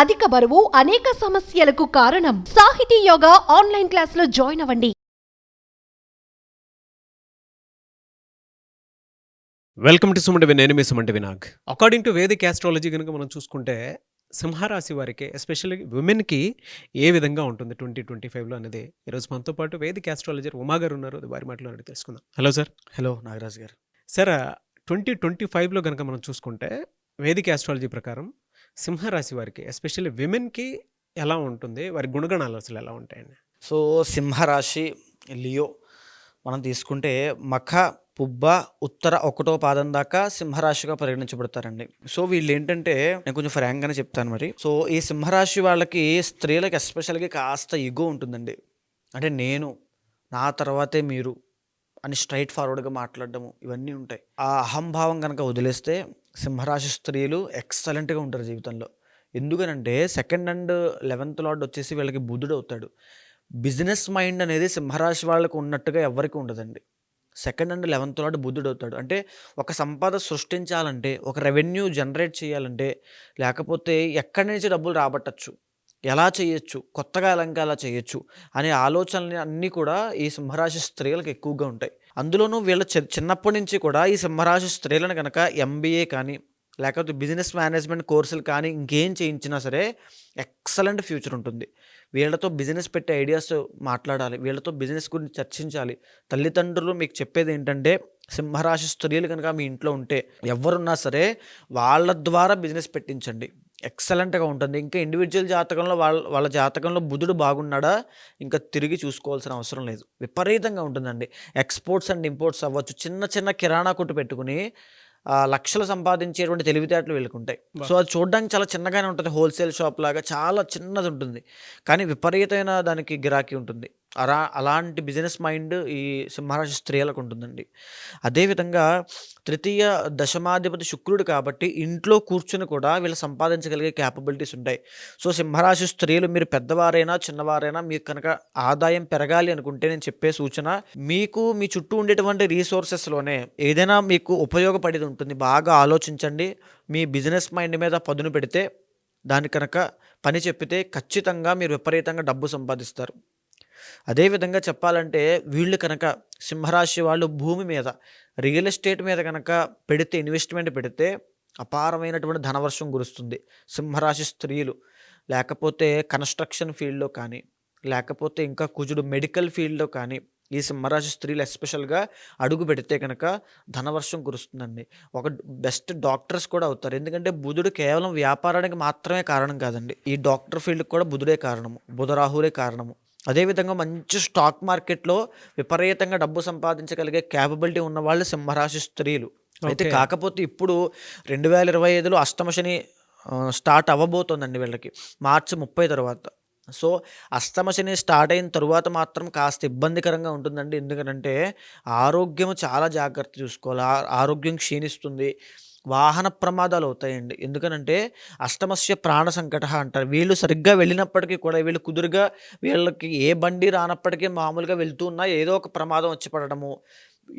అధిక బరువు అనేక సమస్యలకు కారణం. సాహితీ యోగా ఆన్లైన్ క్లాసులో జాయిన్ అవ్వండి. వెల్కమ్ టు సుమంటి నేను మీ సుమంటి వినాగ్. అకార్డింగ్ టు వేదిక్ ఆస్ట్రాలజీ కనుక మనం చూసుకుంటే సింహరాశి వారికి ఎస్పెషల్లీ విమెన్కి ఏ విధంగా ఉంటుంది 2025లో అనేది ఈరోజు మనతో పాటు వేదిక్ ఆస్ట్రాలజర్ ఉమా గారు ఉన్నారు. వారి మాటలో అడిగి తెలుసుకుందాం. Hello sir. హలో నాగరాజ్ గారు. సార్ 2025లో కనుక మనం చూసుకుంటే వేదిక్ ఆస్ట్రాలజీ ప్రకారం సింహరాశి వారికి ఎస్పెషల్లీ విమెన్కి ఎలా ఉంటుంది, వారి గుణగణాలు అసలు ఎలా ఉంటాయండి? సో సింహరాశి లియో మనం తీసుకుంటే మఖ పుబ్బ ఉత్తర 1వ పాదం దాకా సింహరాశిగా పరిగణించబడతారండి. సో వీళ్ళు ఏంటంటే నేను కొంచెం ఫ్రాంక్గానే చెప్తాను మరి. సో ఈ సింహరాశి వాళ్ళకి స్త్రీలకు ఎస్పెషల్గా కాస్త ఇగో ఉంటుందండి. అంటే నేను నా తర్వాతే మీరు అని స్ట్రైట్ ఫార్వర్డ్గా మాట్లాడడము ఇవన్నీ ఉంటాయి. ఆ అహంభావం కనుక వదిలేస్తే సింహరాశి స్త్రీలు ఎక్సలెంట్గా ఉంటారు జీవితంలో. ఎందుకనంటే 2nd అండ్ 11th లార్డ్ వచ్చేసి వీళ్ళకి బుధుడు అవుతాడు. బిజినెస్ మైండ్ అనేది సింహరాశి వాళ్ళకు ఉన్నట్టుగా ఎవరికి ఉండదండి. 2nd అండ్ 11th లార్డ్ బుధుడు అవుతాడు. అంటే ఒక సంపద సృష్టించాలంటే, ఒక రెవెన్యూ జనరేట్ చేయాలంటే, లేకపోతే ఎక్కడి నుంచి డబ్బులు రాబట్టచ్చు, ఎలా చేయొచ్చు, కొత్తగా ఎలా చేయొచ్చు అనే ఆలోచనలు అన్నీ కూడా ఈ సింహరాశి స్త్రీలకు ఎక్కువగా ఉంటాయి. అందులోనూ వీళ్ళ చిన్నప్పటి నుంచి కూడా ఈ సింహరాశి స్త్రీలను కనుక MBA కానీ లేకపోతే బిజినెస్ మేనేజ్మెంట్ కోర్సులు కానీ ఇంకేం చేయించినా సరే ఎక్సలెంట్ ఫ్యూచర్ ఉంటుంది. వీళ్ళతో బిజినెస్ పెట్టే ఐడియాస్ మాట్లాడాలి, వీళ్ళతో బిజినెస్ గురించి చర్చించాలి. తల్లిదండ్రులు మీకు చెప్పేది ఏంటంటే సింహరాశి స్త్రీలు కనుక మీ ఇంట్లో ఉంటే ఎవరున్నా సరే వాళ్ళ ద్వారా బిజినెస్ పెట్టించండి, ఎక్సలెంట్గా ఉంటుంది. ఇంకా ఇండివిజువల్ జాతకంలో వాళ్ళ జాతకంలో బుధుడు బాగున్నాడా ఇంకా తిరిగి చూసుకోవాల్సిన అవసరం లేదు. విపరీతంగా ఉంటుందండి. ఎక్స్పోర్ట్స్ అండ్ ఇంపోర్ట్స్ అవ్వచ్చు. చిన్న చిన్న కిరాణా కొట్టు పెట్టుకుని లక్షలు సంపాదించేటువంటి తెలివితేటలు వీళ్ళకుంటాయి. సో అది చూడడానికి చాలా చిన్నగానే ఉంటుంది, హోల్సేల్ షాప్ లాగా చాలా చిన్నది ఉంటుంది, కానీ విపరీతమైన దానికి గిరాకీ ఉంటుంది. అలాంటి బిజినెస్ మైండ్ ఈ సింహరాశి స్త్రీలకు ఉంటుందండి. అదేవిధంగా 3వ దశమాధిపతి శుక్రుడు కాబట్టి ఇంట్లో కూర్చుని కూడా వీళ్ళు సంపాదించగలిగే క్యాపబిలిటీస్ ఉంటాయి. సో సింహరాశి స్త్రీలు మీరు పెద్దవారైనా చిన్నవారైనా మీకు కనుక ఆదాయం పెరగాలి అనుకుంటే నేను చెప్పే సూచన, మీకు మీ చుట్టూ ఉండేటువంటి రీసోర్సెస్లోనే ఏదైనా మీకు ఉపయోగపడేది ఉంటుంది. బాగా ఆలోచించండి. మీ బిజినెస్ మైండ్ మీద పదును పెడితే, దాని కనుక పని చెప్పితే ఖచ్చితంగా మీరు విపరీతంగా డబ్బు సంపాదిస్తారు. అదేవిధంగా చెప్పాలంటే వీళ్ళు కనుక సింహరాశి వాళ్ళు భూమి మీద రియల్ ఎస్టేట్ మీద కనుక పెడితే, ఇన్వెస్ట్మెంట్ పెడితే అపారమైనటువంటి ధనవర్షం కురుస్తుంది. సింహరాశి స్త్రీలు లేకపోతే కన్స్ట్రక్షన్ ఫీల్డ్లో కానీ లేకపోతే ఇంకా కుజుడు మెడికల్ ఫీల్డ్లో కానీ ఈ సింహరాశి స్త్రీలు ఎస్పెషల్గా అడుగు పెడితే కనుక ధనవర్షం కురుస్తుందండి. ఒక బెస్ట్ డాక్టర్స్ కూడా అవుతారు. ఎందుకంటే బుధుడు కేవలం వ్యాపారానికి మాత్రమే కారణం కాదండి, ఈ డాక్టర్ ఫీల్డ్కి కూడా బుధుడే కారణము, బుధరాహులే కారణము. అదేవిధంగా మంచి స్టాక్ మార్కెట్లో విపరీతంగా డబ్బు సంపాదించగలిగే క్యాపబిలిటీ ఉన్న వాళ్ళు సింహరాశి స్త్రీలు. అయితే కాకపోతే ఇప్పుడు 2025లో అష్టమ శని స్టార్ట్ అవ్వబోతోందండి వీళ్ళకి మార్చి 30 తర్వాత. సో అష్టమ శని స్టార్ట్ అయిన తరువాత మాత్రం కాస్త ఇబ్బందికరంగా ఉంటుందండి. ఎందుకంటే ఆరోగ్యం చాలా జాగ్రత్త చూసుకోవాలి. ఆరోగ్యం క్షీణిస్తుంది, వాహన ప్రమాదాలు అవుతాయండి. ఎందుకనంటే అష్టమస్య ప్రాణ సంకట అంటారు. వీళ్ళు సరిగ్గా వెళ్ళినప్పటికీ కూడా వీళ్ళు కుదురుగా వీళ్ళకి ఏ బండి రానప్పటికీ మామూలుగా వెళ్తూ ఉన్నా ఏదో ఒక ప్రమాదం వచ్చి పడడము.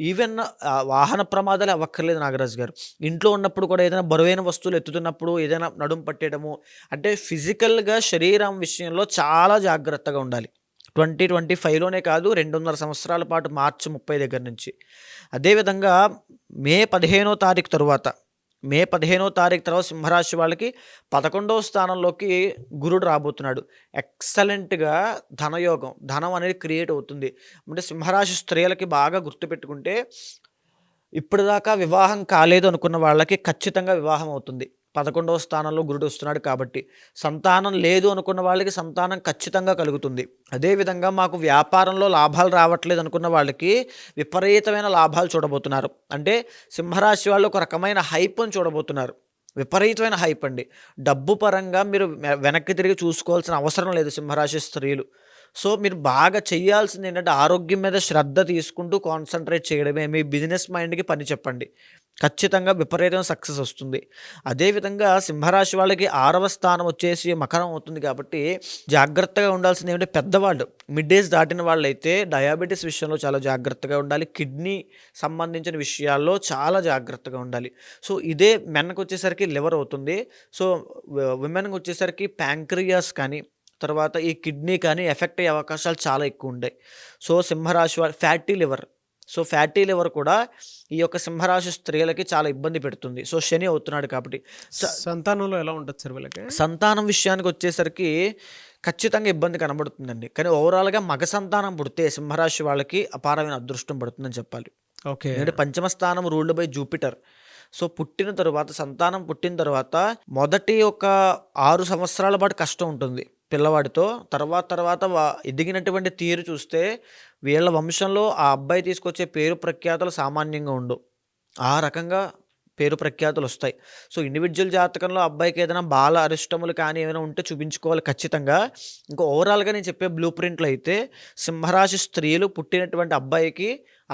ఈవెన్ వాహన ప్రమాదాలు అవ్వక్కర్లేదు నాగరాజు గారు. ఇంట్లో ఉన్నప్పుడు కూడా ఏదైనా బరువైన వస్తువులు ఎత్తుతున్నప్పుడు ఏదైనా నడుము పట్టేయడము, అంటే ఫిజికల్గా శరీరం విషయంలో చాలా జాగ్రత్తగా ఉండాలి. 2025లోనే కాదు, 2.5 సంవత్సరాల పాటు మార్చి 30 దగ్గర నుంచి. అదేవిధంగా మే 15వ తారీఖు తర్వాత సింహరాశి వాళ్ళకి 11వ స్థానంలోకి గురుడు రాబోతున్నాడు. ఎక్సలెంట్గా ధనయోగం, ధనం అనేది క్రియేట్ అవుతుంది. అంటే సింహరాశి స్త్రీలకి బాగా గుర్తుపెట్టుకుంటే, ఇప్పటిదాకా వివాహం కాలేదు అనుకున్న వాళ్ళకి ఖచ్చితంగా వివాహం అవుతుంది. 11వ స్థానంలో గురుడు వస్తున్నాడు కాబట్టి. సంతానం లేదు అనుకున్న వాళ్ళకి సంతానం ఖచ్చితంగా కలుగుతుంది. అదేవిధంగా మాకు వ్యాపారంలో లాభాలు రావట్లేదు అనుకున్న వాళ్ళకి విపరీతమైన లాభాలు చూడబోతున్నారు. అంటే సింహరాశి వాళ్ళు ఒక రకమైన హైప్ని చూడబోతున్నారు. విపరీతమైన హైప్ అండి. డబ్బు పరంగా మీరు వెనక్కి తిరిగి చూసుకోవాల్సిన అవసరం లేదు సింహరాశి స్త్రీలు. సో మీరు బాగా చేయాల్సింది ఏంటంటే ఆరోగ్యం మీద శ్రద్ధ తీసుకుంటూ కాన్సన్ట్రేట్ చేయడమే. మీ బిజినెస్ మైండ్కి పని చెప్పండి, ఖచ్చితంగా విపరీతమైన సక్సెస్ వస్తుంది. అదేవిధంగా సింహరాశి వాళ్ళకి 6వ స్థానం వచ్చేసి మకరం అవుతుంది కాబట్టి జాగ్రత్తగా ఉండాల్సింది ఏమంటే పెద్దవాళ్ళు మిడ్ ఏజ్ దాటిన వాళ్ళైతే డయాబెటీస్ విషయంలో చాలా జాగ్రత్తగా ఉండాలి, కిడ్నీ సంబంధించిన విషయాల్లో చాలా జాగ్రత్తగా ఉండాలి. సో ఇదే మెన్కి వచ్చేసరికి లివర్ అవుతుంది. సో విమెన్కి వచ్చేసరికి ప్యాంక్రియాస్ కానీ తర్వాత ఈ కిడ్నీ కానీ ఎఫెక్ట్ అయ్యే అవకాశాలు చాలా ఎక్కువ ఉంటాయి. సో సింహరాశి వాళ్ళు fatty liver, so fatty liver కూడా ఈ యొక్క సింహరాశి స్త్రీలకి చాలా ఇబ్బంది పెడుతుంది. సో శని అవుతున్నాడు కాబట్టి సంతానంలో ఎలా ఉంటుంది సార్ వీళ్ళకి? సంతానం విషయానికి వచ్చేసరికి ఖచ్చితంగా ఇబ్బంది కనబడుతుందండి. కానీ ఓవరాల్గా మగ సంతానం పుడితే సింహరాశి వాళ్ళకి అపారమైన అదృష్టం పడుతుందని చెప్పాలి. ఓకే. ఎందుకంటే పంచమ స్థానం రూల్డ్ బై జూపిటర్. సో పుట్టిన తర్వాత సంతానం పుట్టిన తర్వాత మొదటి ఒక 6 సంవత్సరాల పాటు కష్టం ఉంటుంది పిల్లవాడితో. తర్వాత ఎదిగినటువంటి తీరు చూస్తే వీళ్ళ వంశంలో ఆ అబ్బాయి తీసుకొచ్చే పేరు ప్రఖ్యాతలు సామాన్యంగా ఉండవు. ఆ రకంగా పేరు ప్రఖ్యాతులు వస్తాయి. సో ఇండివిజువల్ జాతకంలో అబ్బాయికి ఏదైనా బాల అరిష్టములు కానీ ఏమైనా ఉంటే చూపించుకోవాలి ఖచ్చితంగా. ఇంకా ఓవరాల్గా నేను చెప్పే బ్లూ ప్రింట్లు అయితే సింహరాశి స్త్రీలు పుట్టినటువంటి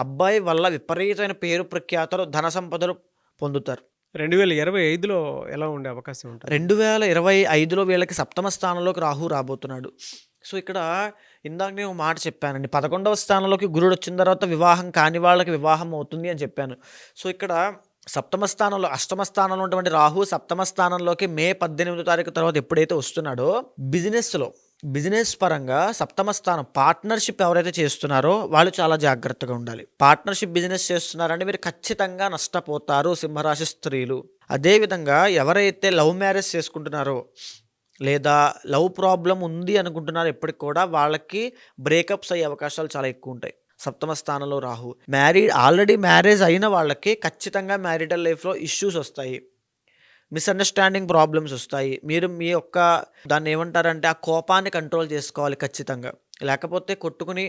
అబ్బాయి వల్ల విపరీతమైన పేరు ప్రఖ్యాతలు ధన సంపదలు పొందుతారు. 2025లో ఎలా ఉండే అవకాశం ఉంటుంది? 2025లో వీళ్ళకి 7వ స్థానంలోకి రాహు రాబోతున్నాడు. సో ఇక్కడ ఇందాక నేను ఒక మాట చెప్పానండి, 11వ స్థానంలోకి గురుడు వచ్చిన తర్వాత వివాహం కాని వాళ్ళకి వివాహం అవుతుంది అని చెప్పాను. సో ఇక్కడ 7వ స్థానంలో 8వ స్థానంలో ఉన్నటువంటి రాహు 7వ స్థానంలోకి మే 18వ తారీఖు తర్వాత ఎప్పుడైతే వస్తున్నాడో బిజినెస్ పరంగా 7వ స్థానం పార్ట్నర్షిప్ ఎవరైతే చేస్తున్నారో వాళ్ళు చాలా జాగ్రత్తగా ఉండాలి. పార్ట్నర్షిప్ బిజినెస్ చేస్తున్నారంటే మీరు ఖచ్చితంగా నష్టపోతారు సింహరాశి స్త్రీలు. అదేవిధంగా ఎవరైతే లవ్ మ్యారేజ్ చేసుకుంటున్నారో లేదా లవ్ ప్రాబ్లం ఉంది అనుకుంటున్నారో ఎప్పటికి కూడా వాళ్ళకి బ్రేకప్స్ అయ్యే అవకాశాలు చాలా ఎక్కువ ఉంటాయి. 7వ స్థానంలో రాహు. ఆల్రెడీ మ్యారేజ్ అయిన వాళ్ళకి ఖచ్చితంగా మ్యారిటల్ లైఫ్లో ఇష్యూస్ వస్తాయి, మిస్అండర్స్టాండింగ్ ప్రాబ్లమ్స్ వస్తాయి. మీరు మీ యొక్క దాన్ని ఏమంటారంటే ఆ కోపాన్ని కంట్రోల్ చేసుకోవాలి ఖచ్చితంగా, లేకపోతే కొట్టుకుని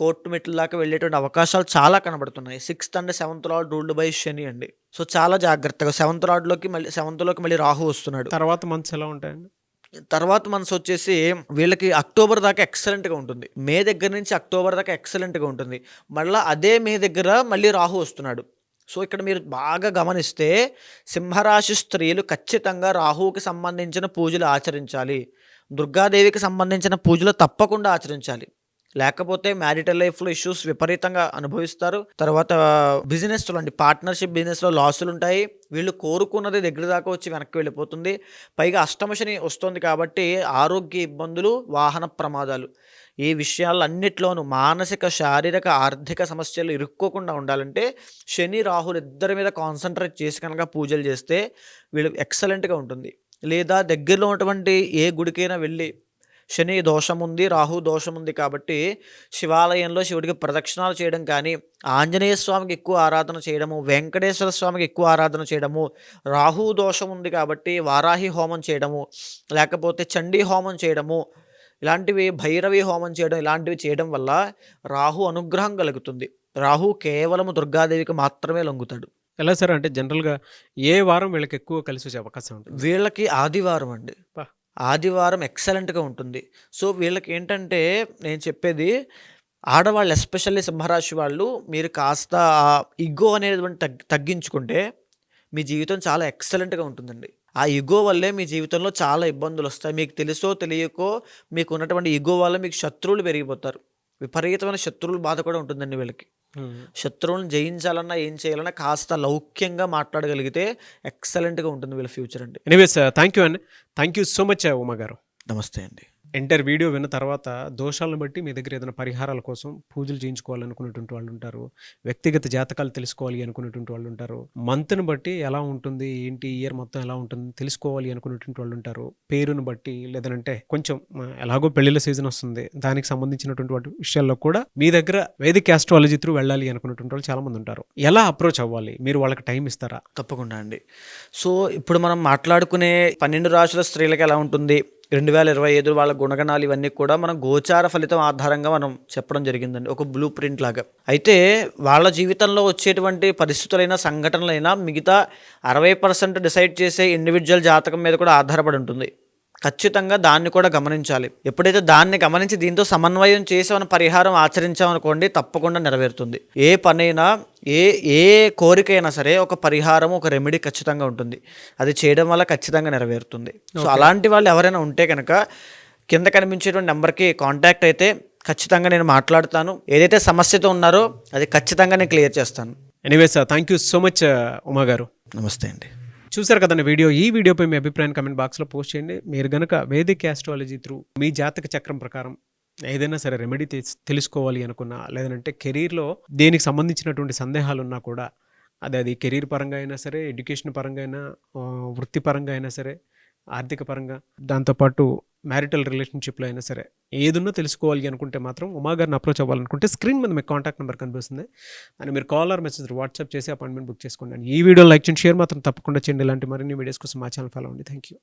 కోర్టు మెట్ల దాకా వెళ్ళేటువంటి అవకాశాలు చాలా కనబడుతున్నాయి. 6th and 7th lord ruled by Shani అండి. సో చాలా జాగ్రత్తగా 7th లోకి మళ్ళీ రాహు వస్తున్నాడు. తర్వాత మంత్స్ ఎలా ఉంటాయండి? తర్వాత మనసు వచ్చేసి వీళ్ళకి అక్టోబర్ దాకా ఎక్సలెంట్గా ఉంటుంది. మే దగ్గర నుంచి అక్టోబర్ దాకా ఎక్సలెంట్గా ఉంటుంది. మళ్ళీ అదే మే దగ్గర మళ్ళీ రాహు వస్తున్నాడు. సో ఇక్కడ మీరు బాగా గమనిస్తే సింహరాశి స్త్రీలు ఖచ్చితంగా రాహువుకి సంబంధించిన పూజలు ఆచరించాలి, దుర్గాదేవికి సంబంధించిన పూజలు తప్పకుండా ఆచరించాలి. లేకపోతే మ్యారిటల్ లైఫ్లో ఇష్యూస్ విపరీతంగా అనుభవిస్తారు. తర్వాత బిజినెస్లో అండి, పార్ట్నర్షిప్ బిజినెస్లో లాసులు ఉంటాయి. వీళ్ళు కోరుకున్నది దగ్గర దాకా వచ్చి వెనక్కి వెళ్ళిపోతుంది. పైగా అష్టమ శని వస్తుంది కాబట్టి ఆరోగ్య ఇబ్బందులు, వాహన ప్రమాదాలు, ఈ విషయాలన్నిట్లోనూ మానసిక, శారీరక, ఆర్థిక సమస్యలు ఇరుక్కోకుండా ఉండాలంటే శని రాహులు ఇద్దరి మీద కాన్సన్ట్రేట్ చేసి కనుక పూజలు చేస్తే వీళ్ళు ఎక్సలెంట్గా ఉంటుంది. లేదా దగ్గరలో ఉన్నటువంటి ఏ గుడికైనా వెళ్ళి శని దోషం ఉంది, రాహు దోషం ఉంది కాబట్టి శివాలయంలో శివుడికి ప్రదక్షిణాలు చేయడం కానీ, ఆంజనేయ స్వామికి ఎక్కువ ఆరాధన చేయడము, వెంకటేశ్వర స్వామికి ఎక్కువ ఆరాధన చేయడము, రాహు దోషం ఉంది కాబట్టి వారాహి హోమం చేయడము, లేకపోతే చండీ హోమం చేయడము, ఇలాంటివి భైరవి హోమం చేయడం, ఇలాంటివి చేయడం వల్ల రాహు అనుగ్రహం కలుగుతుంది. రాహు కేవలం దుర్గాదేవికి మాత్రమే లొంగుతాడు. ఎలా సార్? అంటే జనరల్గా ఏ వారం వీళ్ళకి ఎక్కువ కలిసి వచ్చే అవకాశం ఉంటుంది? వీళ్ళకి ఆదివారం అండి. ఆదివారం ఎక్సలెంట్గా ఉంటుంది. సో వీళ్ళకి ఏంటంటే నేను చెప్పేది, ఆడవాళ్ళు ఎస్పెషల్లీ సింహరాశి వాళ్ళు మీరు కాస్త ఇగో అనేటువంటి తగ్గించుకుంటే మీ జీవితం చాలా ఎక్సలెంట్గా ఉంటుందండి. ఆ ఇగో వల్లే మీ జీవితంలో చాలా ఇబ్బందులు వస్తాయి. మీకు తెలుసో తెలియకో మీకు ఉన్నటువంటి ఇగో వల్ల మీకు శత్రువులు పెరిగిపోతారు. విపరీతమైన శత్రువుల బాధ కూడా ఉంటుందండి వీళ్ళకి. శత్రువులను జయించాలన్నా ఏం చేయాలన్నా కాస్త లౌక్యంగా మాట్లాడగలిగితే ఎక్సలెంట్గా ఉంటుంది వీళ్ళ ఫ్యూచర్ అండి. ఎనీవేస్ థ్యాంక్ యూ అండి. Thank you so much Uma గారు. నమస్తే అండి. ఎంటైర్ వీడియో విన్న తర్వాత దోషాలను బట్టి మీ దగ్గర ఏదైనా పరిహారాల కోసం పూజలు చేయించుకోవాలనుకునేటువంటి వాళ్ళు ఉంటారు, వ్యక్తిగత జాతకాలు తెలుసుకోవాలి అనుకునేటువంటి వాళ్ళు ఉంటారు, మంత్ని బట్టి ఎలా ఉంటుంది ఏంటి ఇయర్ మొత్తం ఎలా ఉంటుంది తెలుసుకోవాలి అనుకునేటువంటి వాళ్ళు ఉంటారు, పేరును బట్టి లేదంటే కొంచెం ఎలాగో పెళ్లిళ్ళ సీజన్ వస్తుంది దానికి సంబంధించినటువంటి వాటి విషయాల్లో కూడా మీ దగ్గర వేదిక్ ఆస్ట్రాలజీ త్రూ వెళ్ళాలి అనుకునేటువంటి వాళ్ళు చాలా మంది ఉంటారు. ఎలా అప్రోచ్ అవ్వాలి? మీరు వాళ్ళకి టైం ఇస్తారా? తప్పకుండా అండి. సో ఇప్పుడు మనం మాట్లాడుకునే 12 రాశుల స్త్రీలకు ఎలా ఉంటుంది 2025 వాళ్ళ గుణగణాలు ఇవన్నీ కూడా మనం గోచార ఫలితం ఆధారంగా మనం చెప్పడం జరిగిందండి, ఒక బ్లూ ప్రింట్ లాగా. అయితే వాళ్ళ జీవితంలో వచ్చేటువంటి పరిస్థితులైనా సంఘటనలైనా మిగతా 60% డిసైడ్ చేసే ఇండివిజువల్ జాతకం మీద కూడా ఆధారపడి ఉంటుంది. ఖచ్చితంగా దాన్ని కూడా గమనించాలి. ఎప్పుడైతే దాన్ని గమనించి దీంతో సమన్వయం చేసి మన పరిహారం ఆచరించామనుకోండి, తప్పకుండా నెరవేరుతుంది. ఏ పనైనా ఏ కోరికైనా సరే ఒక పరిహారం, ఒక రెమెడీ ఖచ్చితంగా ఉంటుంది. అది చేయడం వల్ల ఖచ్చితంగా నెరవేరుతుంది. సో అలాంటి వాళ్ళు ఎవరైనా ఉంటే కనుక కింద కనిపించేటువంటి నెంబర్కి కాంటాక్ట్ అయితే ఖచ్చితంగా నేను మాట్లాడుతాను. ఏదైతే సమస్యతో ఉన్నారో అది ఖచ్చితంగా నేను క్లియర్ చేస్తాను. Anyways thank you so much Uma గారు. నమస్తే అండి. చూసారు కదండి వీడియో. ఈ వీడియోపై మీ అభిప్రాయం కమెంట్ బాక్స్లో పోస్ట్ చేయండి. మీరు గనక వేదిక్ యాస్ట్రాలజీ త్రూ మీ జాతక చక్రం ప్రకారం ఏదైనా సరే రెమెడీ తెలుసుకోవాలి అనుకున్నా, లేదంటే కెరీర్లో దేనికి సంబంధించినటువంటి సందేహాలు ఉన్నా కూడా, అది కెరీర్ పరంగా అయినా సరే, ఎడ్యుకేషన్ పరంగా అయినా, వృత్తిపరంగా అయినా సరే, ఆర్థిక పరంగా, దాంతోపాటు మ్యారిటల్ రిలేషన్షిప్లో అయినా సరే, ఏదున్నా తెలుసుకోవాలి అనుకుంటే మాత్రం ఉమా గారిని అప్రోచ్ అవ్వాలనుకుంటే స్క్రీన్ మీద మీకు కాంటాక్ట్ నెంబర్ కనిపిస్తుంది. అని మీరు కాల్ ఆర్ మెసేజ్ వాట్సాప్ చేసి అపాయింట్మెంట్ బుక్ చేసుకోండి. ఈ వీడియో లైక్ చేయండి, షేర్ మాత్రం తప్పకుండా చేయండి. ఇలాంటి మరిన్ని వీడియోస్ కోసం మా ఛానల్ ఫాలో అవ్వండి. Thank you.